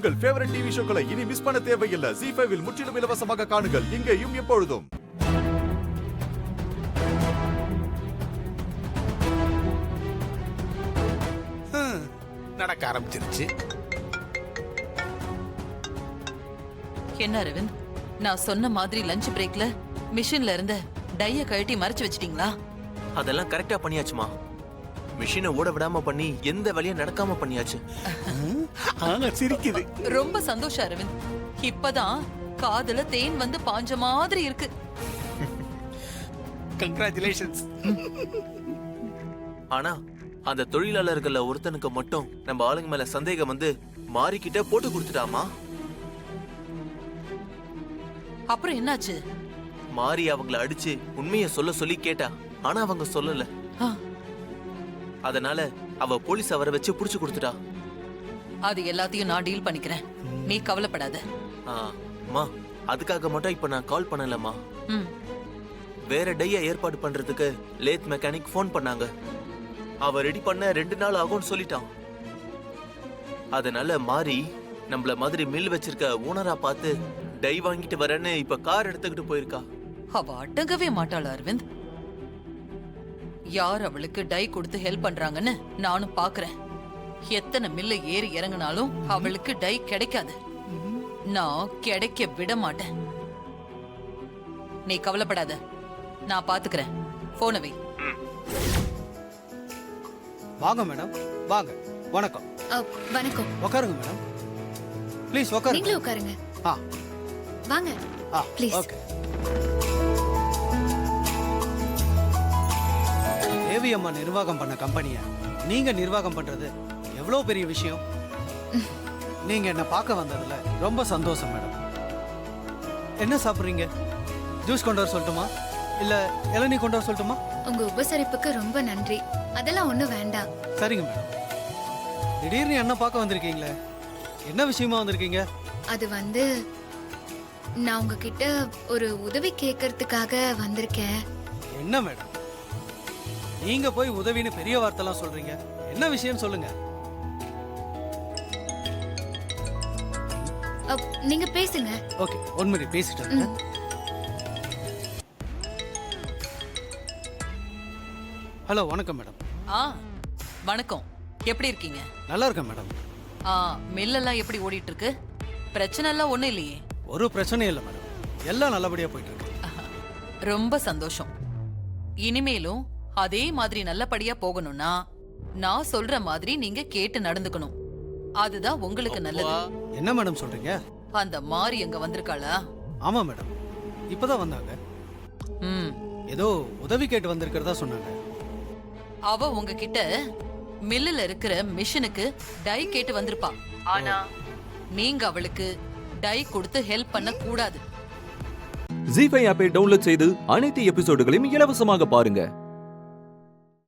உங்கள் favourite TV ஷோக்களை இனி miss பண்ண தேவையில்லை. ZEE5 இல் முற்றிலும் இலவசமாக காணுங்கள். இங்கேயும் எப்பொழுதும். நடக்க ஆரம்பிச்சிருச்சு. என்ன அரவிந்த், நான் சொன்ன மாதிரி லஞ்ச் பிரேக்ல மிஷின்ல இருந்த டைய கழட்டி மறைச்சு வச்சிட்டீங்களா? அதெல்லாம் கரெக்டா பண்ணியாச்சுமா. மிஷினை ஓட விடாம பண்ணி எந்த வழியும் நடக்காம பண்ணியாச்சு. சிரிக்குது. ரொம்ப சந்தோஷம் அரவிந்த். இப்பதான் காதுல தேன் வந்து பாஞ்ச மாதிரி இருக்கு. கங்க்ராச்சுலேஷன்ஸ். ஆனா அந்த தொழிலாளர்கள்ல ஒருத்தனுக்கு மட்டும் நம்ம ஆளுங்க மேல சந்தேகம் வந்து மாறிக்கிட்ட போட்டு கொடுத்துட்டாமா. அப்புறம் என்னாச்சு? மாறி அவங்கள அடிச்சு உண்மைய சொல்ல சொல்லி கேட்டா, ஆனா அவங்க சொல்லல. அதனால அவ போலீஸ் அவரை வச்சு புடிச்சு கொடுத்துட்டா. அது எல்லாத்தையும் நான் டீல் பண்ணிக்கிறேன், நீ கவலைப்படாத. அம்மா, அதுக்காக மட்டும் இப்ப நான் கால் பண்ணலம்மா. வேற டைய ஏற்பாடு பண்றதுக்கு லேத் மெக்கானிக் போன் பண்ணாங்க. அவ ரெடி பண்ண 2 நாள் ஆகும்னு சொல்லிட்டான். அதனால மாறி நம்மள மாதிரி மில் வச்சிருக்க ஓனரா பார்த்து டை வாங்கிட்டு வரேன்னு இப்ப கார் எடுத்துக்கிட்டு போயிருக்கா. அவ அடங்கவே மாட்டாள் அரவிந்த். யார் அவளுக்கு டை கொடுத்து ஹெல்ப் பண்றாங்கன்னு நானும் பாக்குறேன். எத்தனை மில்ல ஏறி இறங்கினாலும் அவளுக்கு டை கிடைக்காது. நான் கிடைக்க விட மாட்டேன். நீ கவலைப்படாத, நான் பாத்துக்கிறேன். போன வை. வாங்க மேடம், வாங்க. வணக்கம். வணக்கம். உட்காருங்க மேடம். ப்ளீஸ் உட்காருங்க. நீங்களே உட்காருங்க. வாங்க. ப்ளீஸ். ஓகே. தேவி அம்மா நிர்வாகம் பண்ண கம்பெனியை நீங்க நிர்வாகம் பண்றது எவ்வளவு பெரிய விஷயம். நீங்க என்ன பார்க்க வந்ததுல ரொம்ப சந்தோஷம் மேடம். என்ன சாப்பிடுறீங்க? ஜூஸ் கொண்டு வர சொல்லட்டுமா, இல்ல இளநீ கொண்டு வர சொல்லட்டுமா? உங்க உபசரிப்புக்கு ரொம்ப நன்றி. அதெல்லாம் ஒண்ணும் வேண்டாம். சரிங்க மேடம். திடீர்னு என்ன பார்க்க வந்திருக்கீங்களே, என்ன விஷயமா வந்திருக்கீங்க? அது வந்து நான் உங்ககிட்ட ஒரு உதவி கேட்கறதுக்காக வந்திருக்கேன். என்ன மேடம், நீங்க போய் உதவின்னு பெரிய வார்த்தைலாம் சொல்றீங்க. என்ன விஷயம் சொல்லுங்க. நீங்க பேசுங்க. ஓகே, 1 மினிட் பேசிட்டு. ஹலோ, வணக்கம் மேடம். வணக்கம். எப்படி இருக்கீங்க? நல்லா இருக்கேன் மேடம். மில்லெல்லாம் எப்படி ஓடிட்டு இருக்கு? பிரச்சனை எல்லாம் ஒண்ணும் இல்லையே? ஒரு பிரச்சனையும் இல்லை மேடம், எல்லாம் நல்லபடியா போயிட்டு இருக்கு. ரொம்ப சந்தோஷம். இனிமேலும் அதே மாதிரி நல்லபடியா போகணும்னா நான் சொல்ற மாதிரி நீங்க கேட்டு நடந்துக்கணும். அதுதான் உங்களுக்கு நல்லது. என்ன மேடம் சொல்றீங்க? அந்த மாறி அங்க வந்திருக்காளா? ஆமா மேடம், இப்பதான் வந்தாங்க. ஏதோ உதவி கேட்டு வந்திருக்கிறதா சொன்னாங்க. அவ உங்ககிட்ட மில்லுல இருக்கிற மிஷினுக்கு டை கேட்டு வந்திருப்பா. ஆனா நீங்க அவளுக்கு டை கொடுத்து ஹெல்ப் பண்ண கூடாது. ZEE5 ஆப்பை டவுன்லோட் செய்து அனைத்து எபிசோடுகளையும் இலவசமாக பாருங்க.